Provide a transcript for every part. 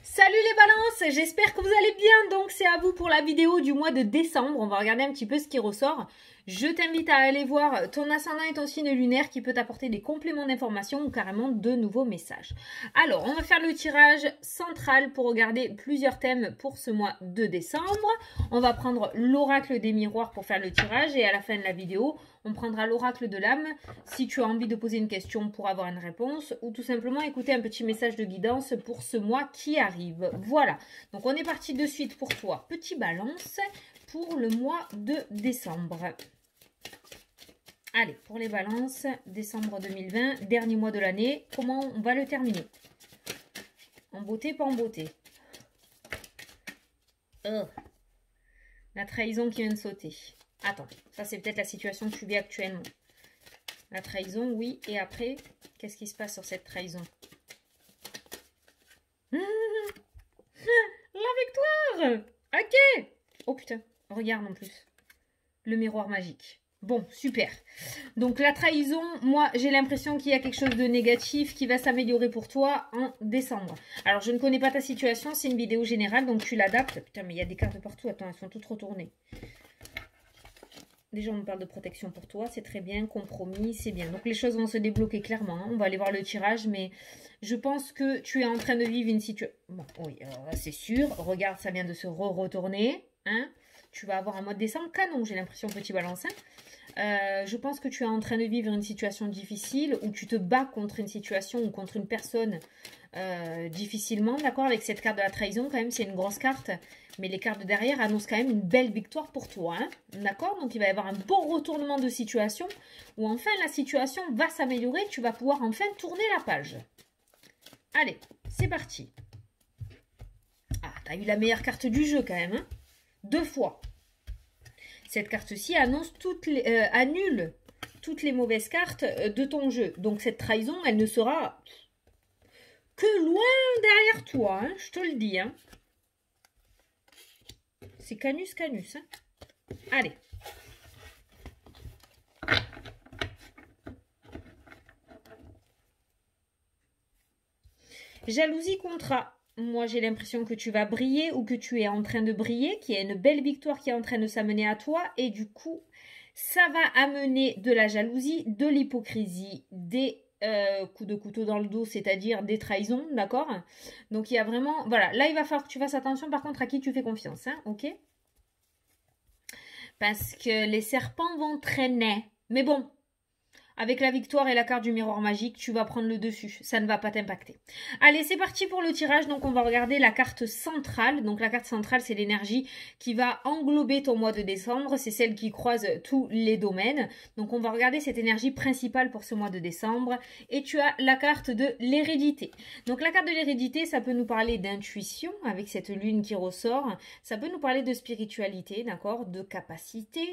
Salut les balances, j'espère que vous allez bien. Donc c'est à vous pour la vidéo du mois de décembre. On va regarder un petit peu ce qui ressort. Je t'invite à aller voir ton ascendant et ton signe lunaire qui peut t'apporter des compléments d'information ou carrément de nouveaux messages. Alors, on va faire le tirage central pour regarder plusieurs thèmes pour ce mois de décembre. On va prendre l'oracle des miroirs pour faire le tirage et à la fin de la vidéo, on prendra l'oracle de l'âme si tu as envie de poser une question pour avoir une réponse ou tout simplement écouter un petit message de guidance pour ce mois qui arrive. Voilà, donc on est parti de suite pour toi. Petit balance pour le mois de décembre. Allez, pour les balances, décembre 2020, dernier mois de l'année, comment on va le terminer? En beauté, pas en beauté. La trahison qui vient de sauter. Attends, ça c'est peut-être la situation que tu vis actuellement. La trahison, oui, et après, qu'est-ce qui se passe sur cette trahison? La victoire! Ok! Oh putain, regarde en plus. Le miroir magique. Bon, super. Donc la trahison, moi j'ai l'impression qu'il y a quelque chose de négatif qui va s'améliorer pour toi en décembre. Alors je ne connais pas ta situation, c'est une vidéo générale, donc tu l'adaptes. Putain, mais il y a des cartes partout, attends, elles sont toutes retournées. Déjà on me parle de protection pour toi, c'est très bien, compromis, c'est bien. Donc les choses vont se débloquer clairement, hein. On va aller voir le tirage, mais je pense que tu es en train de vivre une situation... Bon, oui, c'est sûr, regarde, ça vient de se retourner, hein. Tu vas avoir un mois de décembre canon, j'ai l'impression, petit balance, hein. Je pense que tu es en train de vivre une situation difficile où tu te bats contre une situation ou contre une personne difficilement, d'accord? Avec cette carte de la trahison, quand même, c'est une grosse carte. Mais les cartes de derrière annoncent quand même une belle victoire pour toi, hein, d'accord? Donc, il va y avoir un bon retournement de situation où enfin la situation va s'améliorer. Tu vas pouvoir enfin tourner la page. Allez, c'est parti. Ah, t'as eu la meilleure carte du jeu quand même, hein? 2 fois. Cette carte-ci annonce annule toutes les mauvaises cartes de ton jeu. Donc cette trahison, elle ne sera que loin derrière toi, hein, je te le dis. Hein. C'est canus, canus. Hein. Allez. Jalousie contrat. Moi, j'ai l'impression que tu vas briller ou que tu es en train de briller, qu'il y a une belle victoire qui est en train de s'amener à toi. Et du coup, ça va amener de la jalousie, de l'hypocrisie, des coups de couteau dans le dos, c'est-à-dire des trahisons, d'accord? Donc, il y a vraiment... Voilà, là, il va falloir que tu fasses attention, par contre, à qui tu fais confiance, hein, ok? Parce que les serpents vont traîner. Mais bon... Avec la victoire et la carte du miroir magique, tu vas prendre le dessus. Ça ne va pas t'impacter. Allez, c'est parti pour le tirage. Donc, on va regarder la carte centrale. Donc, la carte centrale, c'est l'énergie qui va englober ton mois de décembre. C'est celle qui croise tous les domaines. Donc, on va regarder cette énergie principale pour ce mois de décembre. Et tu as la carte de l'hérédité. Donc, la carte de l'hérédité, ça peut nous parler d'intuition avec cette lune qui ressort. Ça peut nous parler de spiritualité, d'accord? De capacité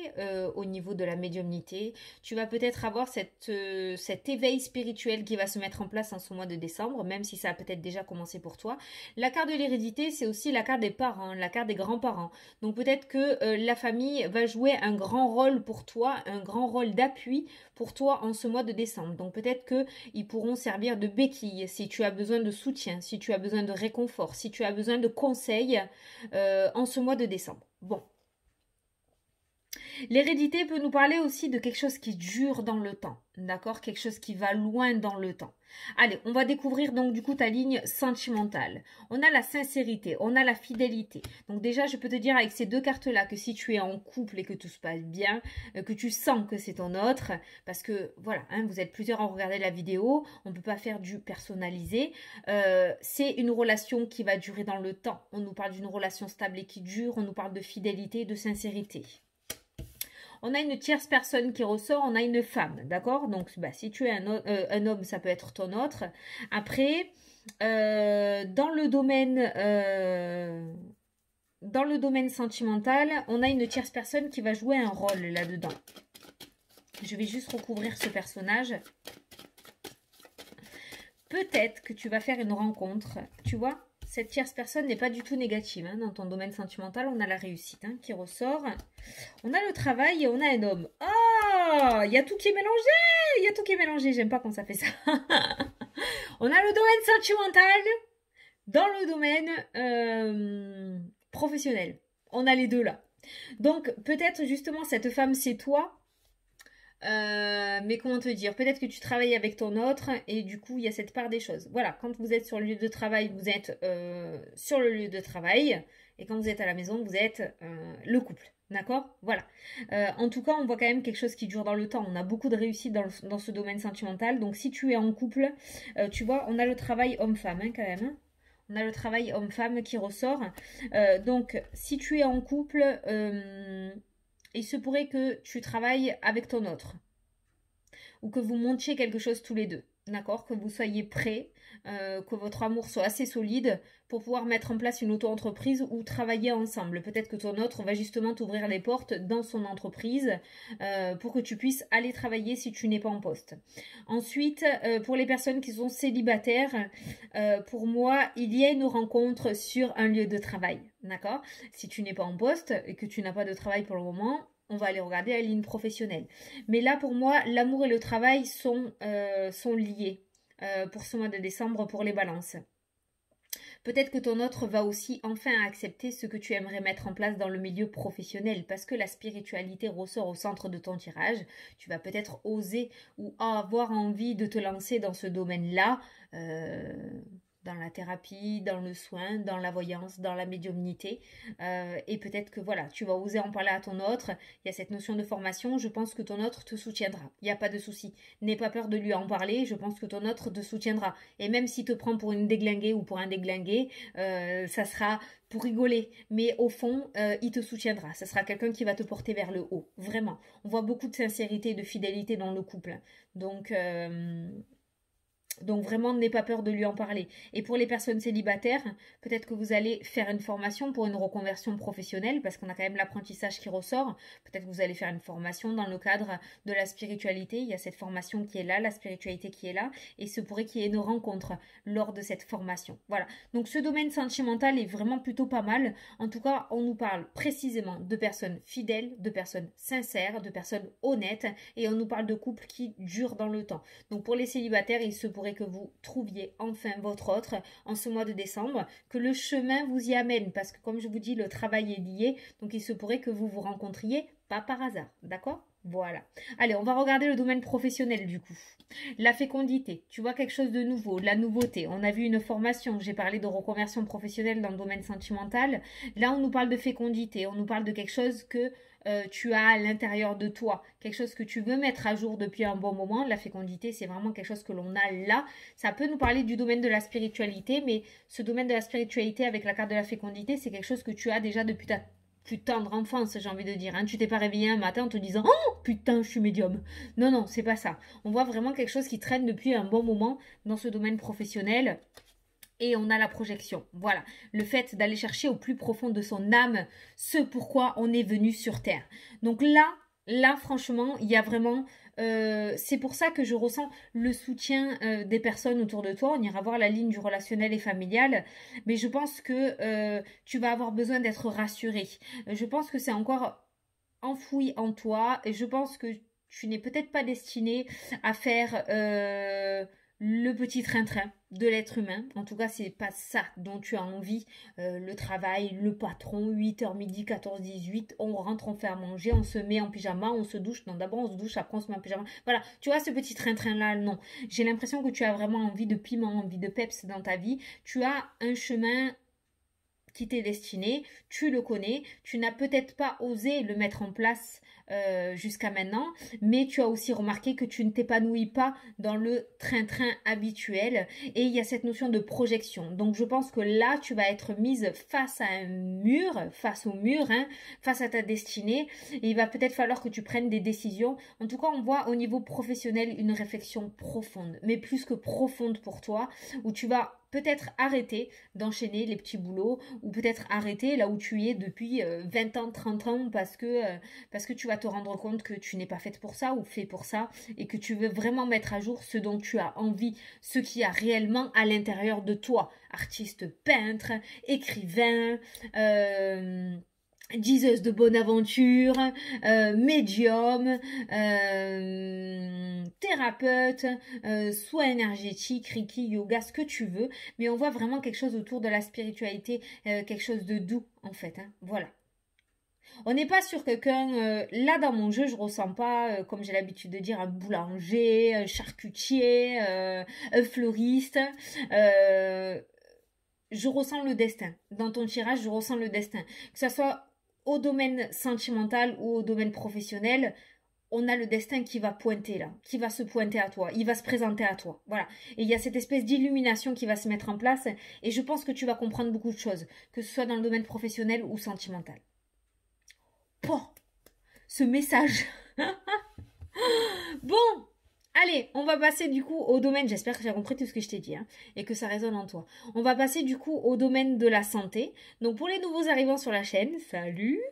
au niveau de la médiumnité. Tu vas peut-être avoir cet éveil spirituel qui va se mettre en place en ce mois de décembre, même si ça a peut-être déjà commencé pour toi. La carte de l'hérédité, c'est aussi la carte des parents, la carte des grands-parents. Donc peut-être que la famille va jouer un grand rôle pour toi, un grand rôle d'appui pour toi en ce mois de décembre. Donc peut-être qu'ils pourront servir de béquille si tu as besoin de soutien, si tu as besoin de réconfort, si tu as besoin de conseils en ce mois de décembre. Bon. L'hérédité peut nous parler aussi de quelque chose qui dure dans le temps, d'accord? Quelque chose qui va loin dans le temps. Allez, on va découvrir donc du coup ta ligne sentimentale. On a la sincérité, on a la fidélité. Donc déjà, je peux te dire avec ces deux cartes-là que si tu es en couple et que tout se passe bien, que tu sens que c'est ton autre, parce que voilà, hein, vous êtes plusieurs à regarder la vidéo, on ne peut pas faire du personnalisé. C'est une relation qui va durer dans le temps. On nous parle d'une relation stable et qui dure, on nous parle de fidélité et de sincérité. On a une tierce personne qui ressort, on a une femme, d'accord? Donc, bah, si tu es un homme, ça peut être ton autre. Après, dans le domaine sentimental, on a une tierce personne qui va jouer un rôle là-dedans. Je vais juste recouvrir ce personnage. Peut-être que tu vas faire une rencontre, tu vois? Cette tierce personne n'est pas du tout négative. Hein. Dans ton domaine sentimental, on a la réussite hein, qui ressort. On a le travail et on a un homme. Oh, il y a tout qui est mélangé. Il y a tout qui est mélangé. J'aime pas quand ça fait ça. On a le domaine sentimental. dans le domaine professionnel. On a les deux là. Donc peut-être justement cette femme c'est toi. Mais comment te dire, peut-être que tu travailles avec ton autre et du coup il y a cette part des choses. Voilà, quand vous êtes sur le lieu de travail, vous êtes sur le lieu de travail et quand vous êtes à la maison, vous êtes le couple. D'accord. Voilà. En tout cas, on voit quand même quelque chose qui dure dans le temps. On a beaucoup de réussite dans ce domaine sentimental. Donc si tu es en couple, tu vois, on a le travail homme-femme hein, quand même. Hein. On a le travail homme-femme qui ressort. Donc si tu es en couple, il se pourrait que tu travailles avec ton autre ou que vous montiez quelque chose tous les deux. D'accord. Que vous soyez prêts, que votre amour soit assez solide pour pouvoir mettre en place une auto-entreprise ou travailler ensemble. Peut-être que ton autre va justement t'ouvrir les portes dans son entreprise pour que tu puisses aller travailler si tu n'es pas en poste. Ensuite, pour les personnes qui sont célibataires, pour moi, il y a une rencontre sur un lieu de travail. D'accord. Si tu n'es pas en poste et que tu n'as pas de travail pour le moment, on va aller regarder la ligne professionnelle. Mais là, pour moi, l'amour et le travail sont liés pour ce mois de décembre pour les balances. Peut-être que ton autre va aussi enfin accepter ce que tu aimerais mettre en place dans le milieu professionnel parce que la spiritualité ressort au centre de ton tirage. Tu vas peut-être oser ou avoir envie de te lancer dans ce domaine-là. Dans la thérapie, dans le soin, dans la voyance, dans la médiumnité. Et peut-être que voilà, tu vas oser en parler à ton autre. Il y a cette notion de formation. Je pense que ton autre te soutiendra. Il n'y a pas de souci. N'aie pas peur de lui en parler. Je pense que ton autre te soutiendra. Et même s'il te prend pour une déglinguée ou pour un déglingué, ça sera pour rigoler. Mais au fond, il te soutiendra. Ça sera quelqu'un qui va te porter vers le haut. Vraiment. On voit beaucoup de sincérité et de fidélité dans le couple. Donc vraiment, n'aie pas peur de lui en parler. Et pour les personnes célibataires, peut-être que vous allez faire une formation pour une reconversion professionnelle, parce qu'on a quand même l'apprentissage qui ressort. Peut-être que vous allez faire une formation dans le cadre de la spiritualité. Il y a cette formation qui est là, la spiritualité qui est là, et il se pourrait qu'il y ait une rencontre lors de cette formation. Voilà. Donc ce domaine sentimental est vraiment plutôt pas mal. En tout cas, on nous parle précisément de personnes fidèles, de personnes sincères, de personnes honnêtes, et on nous parle de couples qui durent dans le temps. Donc pour les célibataires, il se pourrait que vous trouviez enfin votre autre en ce mois de décembre, que le chemin vous y amène, parce que comme je vous dis, le travail est lié, donc il se pourrait que vous vous rencontriez pas par hasard, d'accord? Voilà. Allez, on va regarder le domaine professionnel du coup. La fécondité, tu vois quelque chose de nouveau, de la nouveauté. On a vu une formation, j'ai parlé de reconversion professionnelle dans le domaine sentimental. Là, on nous parle de fécondité, on nous parle de quelque chose que tu as à l'intérieur de toi, quelque chose que tu veux mettre à jour depuis un bon moment. La fécondité, c'est vraiment quelque chose que l'on a là. Ça peut nous parler du domaine de la spiritualité, mais ce domaine de la spiritualité avec la carte de la fécondité, c'est quelque chose que tu as déjà depuis ta plus tendre enfance, j'ai envie de dire. Hein. Tu t'es pas réveillé un matin en te disant « Oh, putain, je suis médium ». Non, non, c'est pas ça. On voit vraiment quelque chose qui traîne depuis un bon moment dans ce domaine professionnel. Et on a la projection. Voilà. Le fait d'aller chercher au plus profond de son âme ce pourquoi on est venu sur Terre. Donc là, franchement, il y a vraiment... c'est pour ça que je ressens le soutien des personnes autour de toi. On ira voir la ligne du relationnel et familial. Mais je pense que tu vas avoir besoin d'être rassuré. Je pense que c'est encore enfoui en toi. Et je pense que tu n'es peut-être pas destiné à faire... le petit train-train de l'être humain. En tout cas, c'est pas ça dont tu as envie. Le travail, le patron, 8h midi, 14, 18, on rentre, on fait à manger, on se met en pyjama, on se douche. Non, d'abord on se douche, après on se met en pyjama. Voilà, tu vois ce petit train-train-là, non. J'ai l'impression que tu as vraiment envie de piment, envie de peps dans ta vie. Tu as un chemin qui t'est destiné, tu le connais, tu n'as peut-être pas osé le mettre en place jusqu'à maintenant, mais tu as aussi remarqué que tu ne t'épanouis pas dans le train-train habituel et il y a cette notion de projection. Donc je pense que là, tu vas être mise face à un mur, face au mur, hein, face à ta destinée et il va peut-être falloir que tu prennes des décisions. En tout cas, on voit au niveau professionnel une réflexion profonde, mais plus que profonde pour toi, où tu vas peut-être arrêter d'enchaîner les petits boulots ou peut-être arrêter là où tu es depuis 20 ans, 30 ans parce que tu vas te rendre compte que tu n'es pas faite pour ça ou fait pour ça et que tu veux vraiment mettre à jour ce dont tu as envie, ce qu'il y a réellement à l'intérieur de toi. Artiste, peintre, écrivain, diseuse de bonne aventure, médium, thérapeute, soins énergétiques, Reiki, yoga, ce que tu veux. Mais on voit vraiment quelque chose autour de la spiritualité, quelque chose de doux en fait. Hein, voilà. On n'est pas sur quelqu'un, là dans mon jeu, je ressens pas, comme j'ai l'habitude de dire, un boulanger, un charcutier, un fleuriste. Euh, je ressens le destin. Dans ton tirage, je ressens le destin. Que ce soit au domaine sentimental ou au domaine professionnel, on a le destin qui va pointer là, qui va se pointer à toi, il va se présenter à toi. Voilà. Et il y a cette espèce d'illumination qui va se mettre en place et je pense que tu vas comprendre beaucoup de choses, que ce soit dans le domaine professionnel ou sentimental. Bon, ce message. Bon, allez, on va passer du coup au domaine, j'espère que tu as compris tout ce que je t'ai dit hein, et que ça résonne en toi. On va passer du coup au domaine de la santé. Donc pour les nouveaux arrivants sur la chaîne, salut.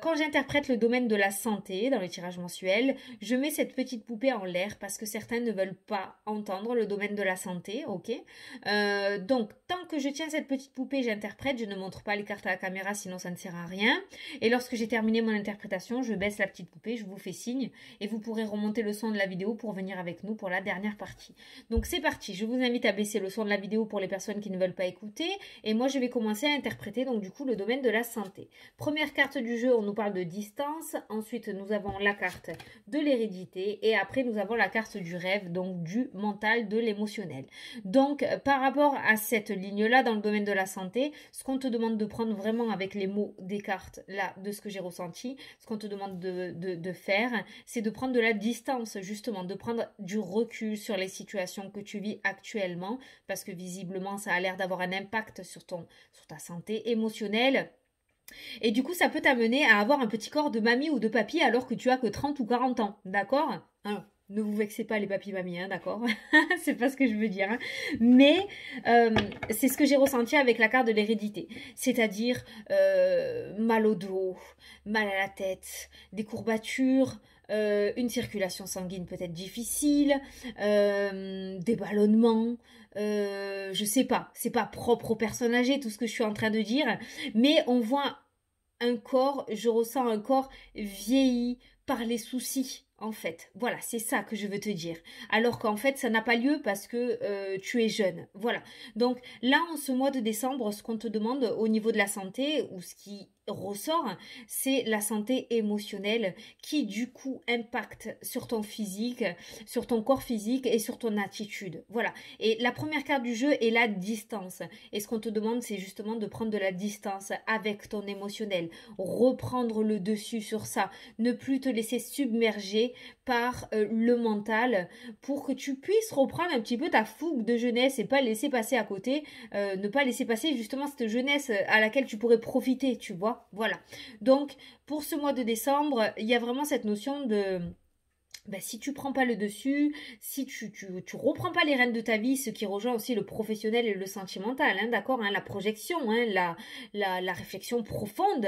Quand j'interprète le domaine de la santé dans les tirages mensuels, je mets cette petite poupée en l'air parce que certains ne veulent pas entendre le domaine de la santé, ok. Donc tant que je tiens cette petite poupée, j'interprète, je ne montre pas les cartes à la caméra sinon ça ne sert à rien. Et lorsque j'ai terminé mon interprétation, je baisse la petite poupée, je vous fais signe et vous pourrez remonter le son de la vidéo pour venir avec nous pour la dernière partie. Donc c'est parti, je vous invite à baisser le son de la vidéo pour les personnes qui ne veulent pas écouter et moi je vais commencer à interpréter donc du coup le domaine de la santé. Première carte du jeu, on nous parle de distance, ensuite nous avons la carte de l'hérédité et après nous avons la carte du rêve, donc du mental, de l'émotionnel. Donc par rapport à cette ligne-là dans le domaine de la santé, ce qu'on te demande de prendre vraiment avec les mots des cartes là de ce que j'ai ressenti, ce qu'on te demande de faire, c'est de prendre de la distance justement, de prendre du recul sur les situations que tu vis actuellement parce que visiblement ça a l'air d'avoir un impact sur ta santé émotionnelle. Et du coup, ça peut t'amener à avoir un petit corps de mamie ou de papy alors que tu as que 30 ou 40 ans, d'accord hein. Ne vous vexez pas les papis mamies, hein, d'accord. C'est pas ce que je veux dire. Hein. Mais c'est ce que j'ai ressenti avec la carte de l'hérédité. C'est-à-dire mal au dos, mal à la tête, des courbatures, une circulation sanguine peut-être difficile, des ballonnements. Je sais pas, c'est pas propre aux personnes âgées tout ce que je suis en train de dire, mais on voit un corps, je ressens un corps vieilli par les soucis. En fait, voilà, c'est ça que je veux te dire. Alors qu'en fait, ça n'a pas lieu parce que tu es jeune. Voilà. Donc là, en ce mois de décembre, ce qu'on te demande au niveau de la santé ou ce qui ressort, c'est la santé émotionnelle qui du coup impacte sur ton physique, sur ton corps physique et sur ton attitude. Voilà. Et la première carte du jeu est la distance. Et ce qu'on te demande, c'est justement de prendre de la distance avec ton émotionnel, reprendre le dessus sur ça, ne plus te laisser submerger par le mental pour que tu puisses reprendre un petit peu ta fougue de jeunesse et pas laisser passer à côté, ne pas laisser passer justement cette jeunesse à laquelle tu pourrais profiter, tu vois. Voilà. Donc, pour ce mois de décembre, il y a vraiment cette notion de ben, si tu prends pas le dessus, si tu reprends pas les rênes de ta vie, ce qui rejoint aussi le professionnel et le sentimental, hein, d'accord, hein, la projection, hein, la réflexion profonde,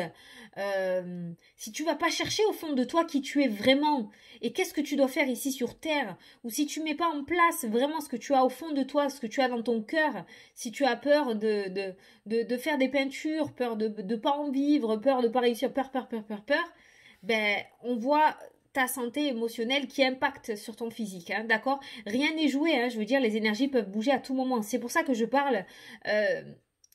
si tu vas pas chercher au fond de toi qui tu es vraiment et qu'est-ce que tu dois faire ici sur Terre, ou si tu mets pas en place vraiment ce que tu as au fond de toi, ce que tu as dans ton cœur, si tu as peur de faire des peintures, peur de pas en vivre, peur de pas réussir, peur, ben on voit ta santé émotionnelle qui impacte sur ton physique, hein, d'accord. Rien n'est joué, hein, je veux dire, les énergies peuvent bouger à tout moment. C'est pour ça que je parle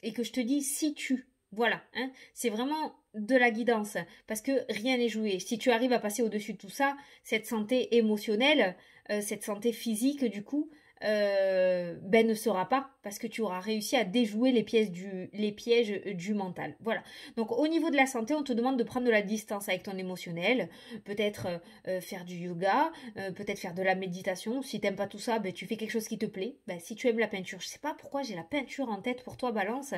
et que je te dis si tu. Voilà, hein, c'est vraiment de la guidance parce que rien n'est joué. Si tu arrives à passer au-dessus de tout ça, cette santé émotionnelle, cette santé physique, du coup, ben ne sera pas parce que tu auras réussi à déjouer les pièges du mental. Voilà. Donc au niveau de la santé, on te demande de prendre de la distance avec ton émotionnel, peut-être faire du yoga, peut-être faire de la méditation. Si t'aimes pas tout ça, ben tu fais quelque chose qui te plaît. Ben, si tu aimes la peinture, je sais pas pourquoi j'ai la peinture en tête pour toi, Balance,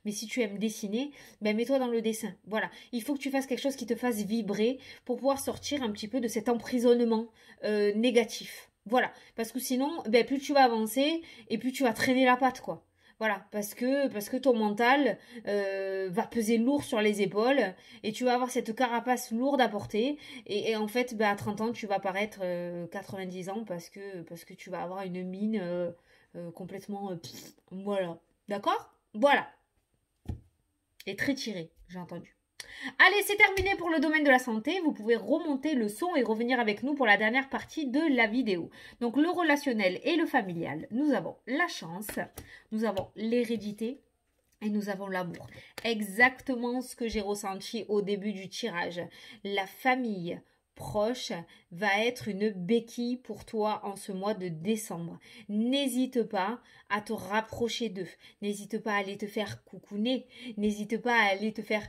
mais si tu aimes dessiner, ben mets-toi dans le dessin. Voilà. Il faut que tu fasses quelque chose qui te fasse vibrer pour pouvoir sortir un petit peu de cet emprisonnement négatif. Voilà, parce que sinon, ben, plus tu vas avancer et plus tu vas traîner la patte, quoi. Voilà, parce que ton mental va peser lourd sur les épaules et tu vas avoir cette carapace lourde à porter et en fait, ben, à 30 ans, tu vas paraître 90 ans parce que tu vas avoir une mine complètement... voilà, d'accord. Voilà. Et très tirée, j'ai entendu. Allez, c'est terminé pour le domaine de la santé. Vous pouvez remonter le son et revenir avec nous pour la dernière partie de la vidéo. Donc, le relationnel et le familial. Nous avons la chance, nous avons l'hérédité et nous avons l'amour. Exactement ce que j'ai ressenti au début du tirage. La famille proche va être une béquille pour toi en ce mois de décembre. N'hésite pas à te rapprocher d'eux. N'hésite pas à aller te faire coucouner. N'hésite pas à aller te faire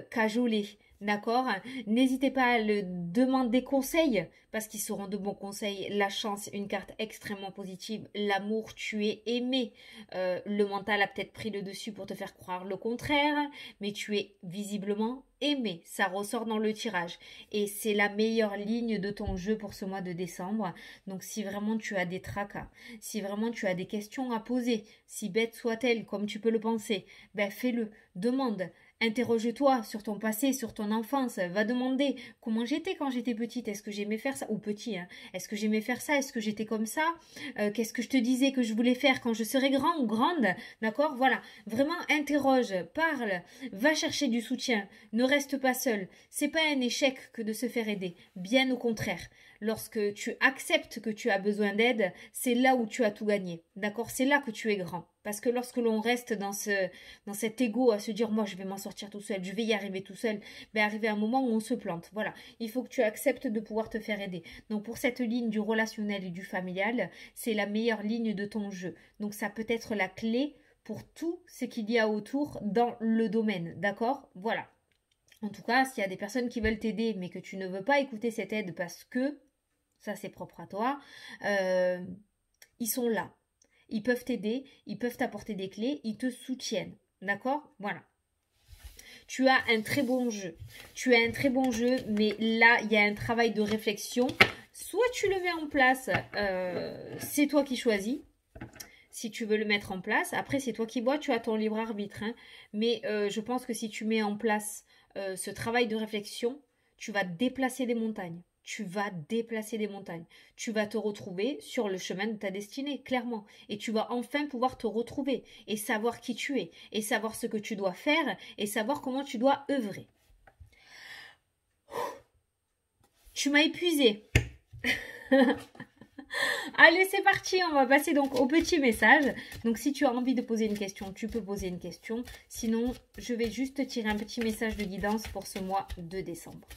cajoler. D'accord? N'hésitez pas à le demander conseil parce qu'ils seront de bons conseils. La chance, une carte extrêmement positive. L'amour, tu es aimé. Le mental a peut-être pris le dessus pour te faire croire le contraire, mais tu es visiblement aimé. Ça ressort dans le tirage. Et c'est la meilleure ligne de ton jeu pour ce mois de décembre. Donc si vraiment tu as des tracas, si vraiment tu as des questions à poser, si bête soit-elle comme tu peux le penser, ben fais-le. Demande. Interroge-toi sur ton passé, sur ton enfance. Va demander comment j'étais quand j'étais petite. Est-ce que j'aimais faire ça? Ou petit, hein. Est-ce que j'aimais faire ça? Est-ce que j'étais comme ça? Qu'est-ce que je te disais que je voulais faire quand je serai grand ou grande? D'accord? Voilà. Vraiment, interroge, parle, va chercher du soutien. Ne reste pas seul. C'est pas un échec que de se faire aider. Bien au contraire. Lorsque tu acceptes que tu as besoin d'aide, c'est là où tu as tout gagné. D'accord? C'est là que tu es grand. Parce que lorsque l'on reste dans cet ego à se dire moi je vais m'en sortir tout seul, je vais y arriver tout seul, ben arriver un moment où on se plante. Voilà, il faut que tu acceptes de pouvoir te faire aider. Donc pour cette ligne du relationnel et du familial, c'est la meilleure ligne de ton jeu. Donc ça peut être la clé pour tout ce qu'il y a autour dans le domaine. D'accord? Voilà. En tout cas, s'il y a des personnes qui veulent t'aider mais que tu ne veux pas écouter cette aide parce que ça c'est propre à toi, ils sont là. Ils peuvent t'aider, ils peuvent t'apporter des clés, ils te soutiennent. D'accord? Voilà. Tu as un très bon jeu. Tu as un très bon jeu, mais là, il y a un travail de réflexion. Soit tu le mets en place, c'est toi qui choisis. Si tu veux le mettre en place, après c'est toi qui vois, tu as ton libre arbitre. Hein. Mais je pense que si tu mets en place ce travail de réflexion, tu vas déplacer des montagnes. Tu vas déplacer des montagnes. Tu vas te retrouver sur le chemin de ta destinée, clairement. Et tu vas enfin pouvoir te retrouver et savoir qui tu es, et savoir ce que tu dois faire, et savoir comment tu dois œuvrer. Tu m'as épuisé. Allez, c'est parti, on va passer donc au petit message. Donc si tu as envie de poser une question, tu peux poser une question. Sinon, je vais juste tirer un petit message de guidance pour ce mois de décembre.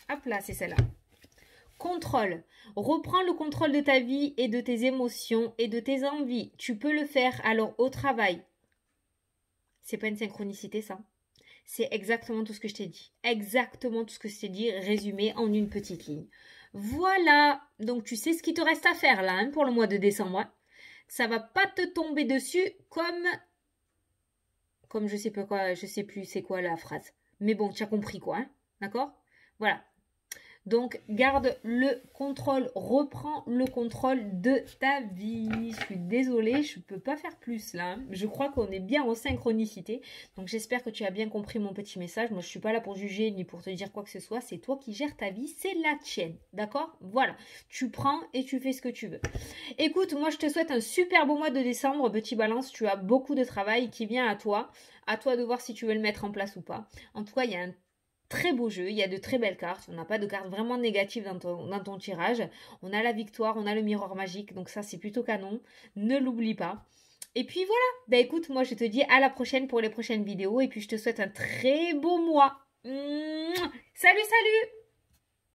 Hop là, c'est celle-là. Contrôle. Reprends le contrôle de ta vie et de tes émotions et de tes envies. Tu peux le faire alors au travail. C'est pas une synchronicité, ça. C'est exactement tout ce que je t'ai dit. Exactement tout ce que je t'ai dit, résumé en une petite ligne. Voilà. Donc, tu sais ce qu'il te reste à faire, là, hein, pour le mois de décembre. Hein. Ça va pas te tomber dessus comme je sais pas quoi, je sais plus c'est quoi la phrase. Mais bon, tu as compris, quoi. Hein. D'accord? Voilà. Donc, garde le contrôle, reprends le contrôle de ta vie. Je suis désolée, je ne peux pas faire plus là. Hein. Je crois qu'on est bien en synchronicité. Donc, j'espère que tu as bien compris mon petit message. Moi, je ne suis pas là pour juger ni pour te dire quoi que ce soit. C'est toi qui gères ta vie, c'est la tienne. D'accord? Voilà. Tu prends et tu fais ce que tu veux. Écoute, moi, je te souhaite un super beau mois de décembre. Petit balance, tu as beaucoup de travail qui vient à toi. À toi de voir si tu veux le mettre en place ou pas. En tout cas, il y a un très beau jeu, il y a de très belles cartes, on n'a pas de cartes vraiment négatives dans ton tirage, on a la victoire, on a le miroir magique, donc ça c'est plutôt canon, ne l'oublie pas. Et puis voilà, bah écoute, moi je te dis à la prochaine pour les prochaines vidéos, et puis je te souhaite un très beau mois. Salut, salut!